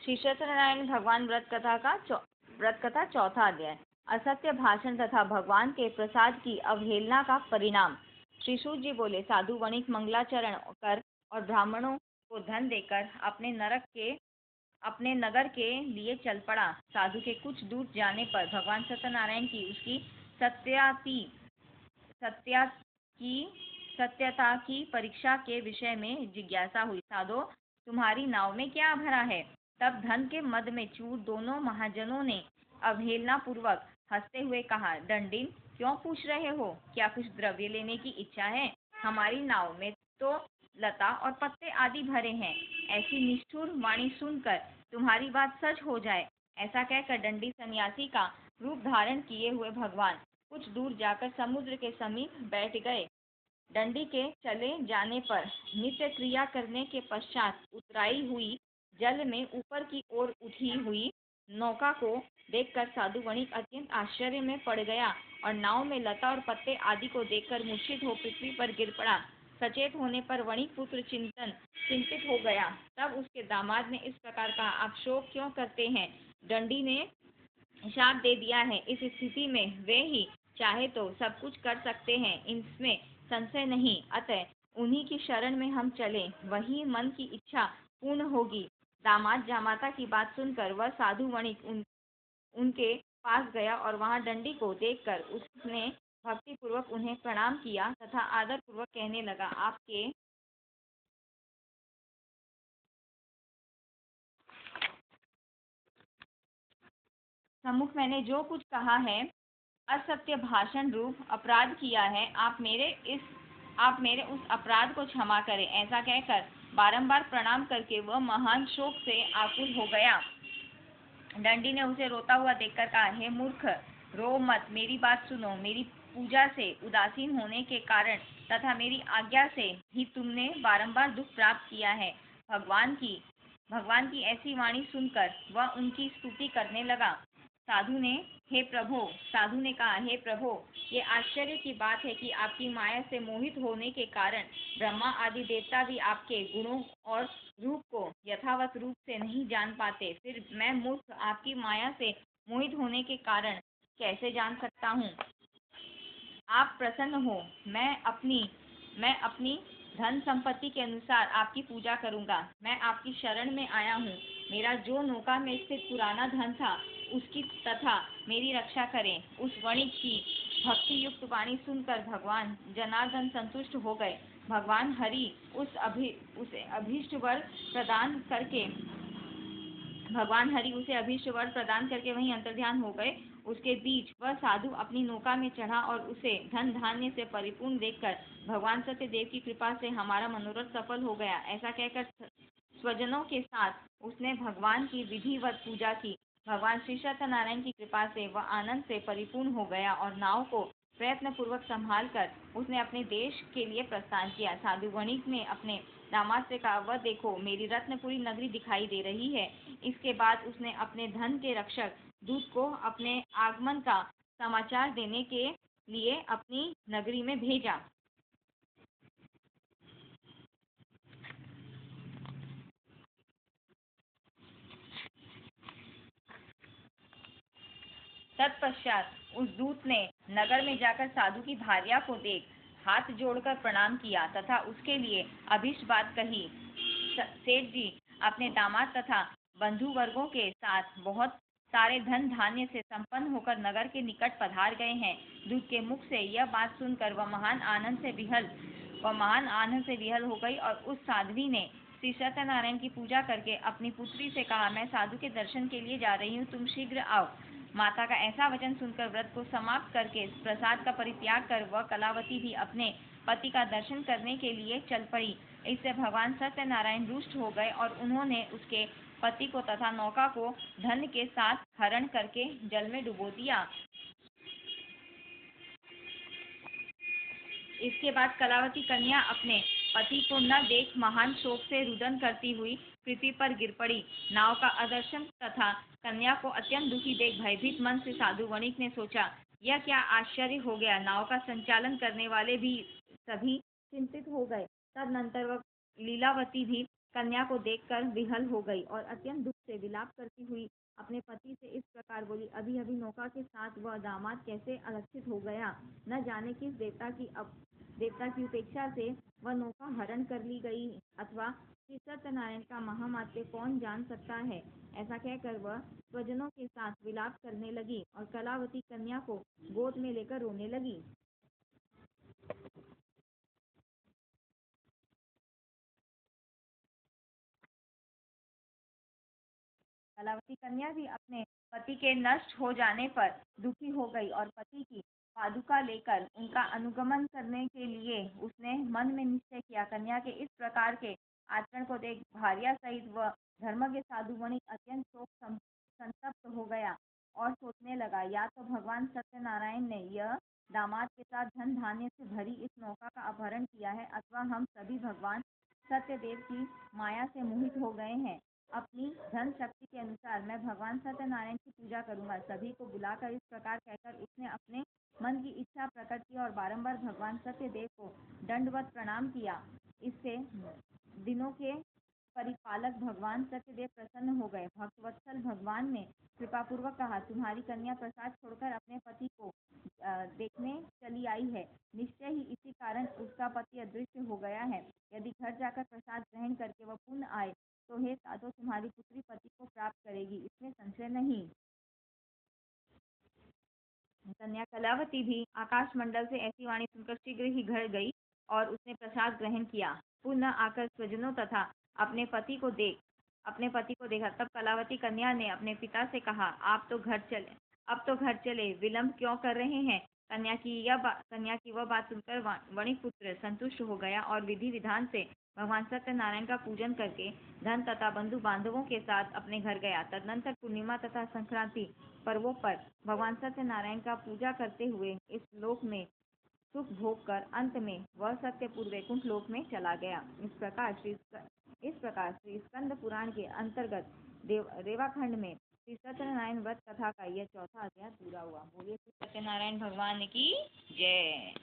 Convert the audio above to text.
श्री सत्यनारायण भगवान व्रत कथा चौथा अध्याय। असत्य भाषण तथा भगवान के प्रसाद की अवहेलना का परिणाम। श्री सूत जी बोले, साधु वणिक मंगलाचरण कर और ब्राह्मणों को धन देकर अपने नगर के लिए चल पड़ा। साधु के कुछ दूर जाने पर भगवान सत्यनारायण की उसकी सत्यता की परीक्षा के विषय में जिज्ञासा हुई। साधो, तुम्हारी नाव में क्या भरा है? तब धन के मद में चूर दोनों महाजनों ने अवहेलना पूर्वक हंसते हुए कहा, दंडिन, क्यों पूछ रहे हो? क्या कुछ द्रव्य लेने की इच्छा है? हमारी नाव में तो लता और पत्ते आदि भरे हैं। ऐसी निष्ठुर वाणी सुनकर तुम्हारी बात सच हो जाए, ऐसा कहकर दंडी सन्यासी का रूप धारण किए हुए भगवान कुछ दूर जाकर समुद्र के समीप बैठ गए। दंडी के चले जाने पर नित्य क्रिया करने के पश्चात उतराई हुई जल में ऊपर की ओर उठी हुई नौका को देखकर साधु वणिक अत्यंत आश्चर्य में पड़ गया और नाव में लता और पत्ते आदि को देखकर मूर्छित हो पृथ्वी पर गिर पड़ा। सचेत होने पर वणिक पुत्र चिंतित हो गया। तब उसके दामाद ने इस प्रकार कहा, आप शोक क्यों करते हैं? दंडी ने शाप दे दिया है। इस स्थिति में वे ही चाहे तो सब कुछ कर सकते हैं, इसमें संशय नहीं। अतः उन्हीं की शरण में हम चले, वही मन की इच्छा पूर्ण होगी। दामाद जामाता की बात सुनकर वह साधु वणिक उनके पास गया और वहां दंडी को देखकर उसने भक्ति पूर्वक उन्हें प्रणाम किया तथा आदर पूर्वक कहने लगा, आपके सम्मुख मैंने जो कुछ कहा है, असत्य भाषण रूप अपराध किया है। आप मेरे उस अपराध को क्षमा करें। ऐसा कहकर बारंबार प्रणाम करके वह महान शोक से आकुल हो गया। दंडी ने उसे रोता हुआ देखकर कहा, हे मूर्ख, रो मत, मेरी बात सुनो। मेरी पूजा से उदासीन होने के कारण तथा मेरी आज्ञा से ही तुमने बारंबार दुख प्राप्त किया है। भगवान की ऐसी वाणी सुनकर वह उनकी स्तुति करने लगा। साधु ने कहा, हे प्रभो, ये आश्चर्य की बात है कि आपकी माया से मोहित होने के कारण ब्रह्मा आदि देवता भी आपके गुणों और रूप को यथावत रूप से नहीं जान पाते। फिर मैं मूर्ख आपकी माया से मोहित होने के कारण कैसे जान सकता हूँ? आप प्रसन्न हो, मैं अपनी धन संपत्ति के अनुसार आपकी पूजा करूंगा। मैं आपकी शरण में आया हूँ। मेरा जो नौका में स्थित पुराना धन था, उसकी तथा मेरी रक्षा करें। उस वणिक की भक्ति युक्त वाणी सुनकर भगवान जनार्दन संतुष्ट हो गए। भगवान हरि उसे अभीष्ट वर प्रदान करके वहीं अंतर्ध्यान हो गए। उसके बीच वह साधु अपनी नौका में चढ़ा और उसे धन धान्य से परिपूर्ण देखकर भगवान सत्यदेव की कृपा से हमारा मनोरथ सफल हो गया, ऐसा कहकर स्वजनों के साथ उसने भगवान की विधिवत पूजा की। भगवान श्री सत्यनारायण की कृपा से वह आनंद से परिपूर्ण हो गया और नाव को प्रयत्न पूर्वक संभाल कर उसने अपने देश के लिए प्रस्थान किया। साधु वणिक ने अपने दामाद से कहा, वह देखो, मेरी रत्नपुरी नगरी दिखाई दे रही है। इसके बाद उसने अपने धन के रक्षक दूत को अपने आगमन का समाचार देने के लिए अपनी नगरी में भेजा। तत्पश्चात उस दूत ने नगर में जाकर साधु की भार्या को देख हाथ जोड़कर प्रणाम किया तथा उसके लिए अभीष्ट बात कही। सेठ जी अपने दामाद तथा बंधु वर्गों के साथ बहुत सारे धन धान्य से संपन्न होकर नगर के निकट पधार गए हैं। दूत के मुख से यह बात सुनकर वह महान आनंद से विहल हो गई और उस साध्वी ने श्री सत्यनारायण की पूजा करके अपनी पुत्री से कहा, मैं साधु के दर्शन के लिए जा रही हूँ, तुम शीघ्र आओ। माता का ऐसा वचन सुनकर व्रत को समाप्त करके प्रसाद का परित्याग कर वह कलावती भी अपने पति का दर्शन करने के लिए चल पड़ी। इससे भगवान सत्यनारायण रुष्ट हो गए और उन्होंने उसके पति को तथा नौका को धन के साथ हरण करके जल में डुबो दिया। इसके बाद कलावती कन्या अपने पति को न देख महान शोक से रुदन करती हुई पृथ्वी पर गिर पड़ी। नाव का अदर्शन तथा कन्या को अत्यंत दुखी देख भयभीत मन से साधु वणिक ने सोचा, यह क्या आश्चर्य हो गया। नाव का संचालन करने वाले भी सभी चिंतित हो गए। तदनंतर वह लीलावती भी कन्या को देखकर विह्वल हो गई और अत्यंत दुख से विलाप करती हुई अपने पति से इस प्रकार बोली, अभी अभी नौका के साथ वह दामाद कैसे अलक्षित हो गया। न जाने किस देवता की उपेक्षा से वह नौका हरण कर ली गई, अथवा श्री सत्यनारायण का महामात्य कौन जान सकता है। ऐसा कहकर वह स्वजनों के साथ विलाप करने लगी और कलावती कन्या को गोद में लेकर रोने लगी। कलावती कन्या भी अपने पति के नष्ट हो जाने पर दुखी हो गई और पति की पादुका लेकर उनका अनुगमन करने के लिए उसने मन में निश्चय किया। कन्या के इस प्रकार के आचरण को देख भार्या सहित वह धर्मज्ञ साधु वणिक अत्यंत संतप्त हो गया और सोचने लगा, या तो भगवान सत्यनारायण ने यह दामाद के साथ धन धान्य से भरी इस नौका का अपहरण किया है, अथवा हम सभी भगवान सत्यदेव की माया से मोहित हो गए हैं। अपनी धन शक्ति के अनुसार मैं भगवान सत्यनारायण की पूजा करूंगा। सभी को बुलाकर इस प्रकार कहकर उसने अपने मन की इच्छा प्रकट की और बारंबार भगवान सत्यदेव को दंडवत प्रणाम किया। इससे दिनों के परिपालक भगवान सत्यदेव प्रसन्न हो गए। भक्तवत्सल भगवान ने कृपा पूर्वक कहा, तुम्हारी कन्या प्रसाद छोड़कर अपने पति को देखने चली आई है। निश्चय ही इसी कारण उसका पति अदृश्य हो गया है। यदि घर जाकर प्रसाद ग्रहण करके वह पुनः आए तो हे साधो, तुम्हारी पुत्री पति को प्राप्त करेगी, इसमें संशय नहीं। कन्या कलावती भी आकाश मंडल से ऐसी वाणी सुनकर शीघ्र ही घर गई और उसने प्रसाद ग्रहण किया। पुनः आकर स्वजनों तथा अपने पति को देखा। तब कलावती कन्या ने अपने पिता से कहा, अब तो घर चले, विलंब क्यों कर रहे हैं। कन्या की वह बात सुनकर वणिक पुत्र संतुष्ट हो गया और विधि विधान से भगवान सत्यनारायण का पूजन करके धन तथा बंधु बांधवों के साथ अपने घर गया। तदनंतर पूर्णिमा तथा संक्रांति पर्वों पर भगवान सत्यनारायण का पूजा करते हुए इस लोक में सुख भोग कर अंत में वह सत्यपुर वैकुंठ लोक में चला गया। इस प्रकार श्री स्कंद पुराण के अंतर्गत रेवाखंड में श्री सत्यनारायण व्रत कथा का यह चौथा अध्याय पूरा हुआ। बोलिए श्री सत्यनारायण भगवान की जय।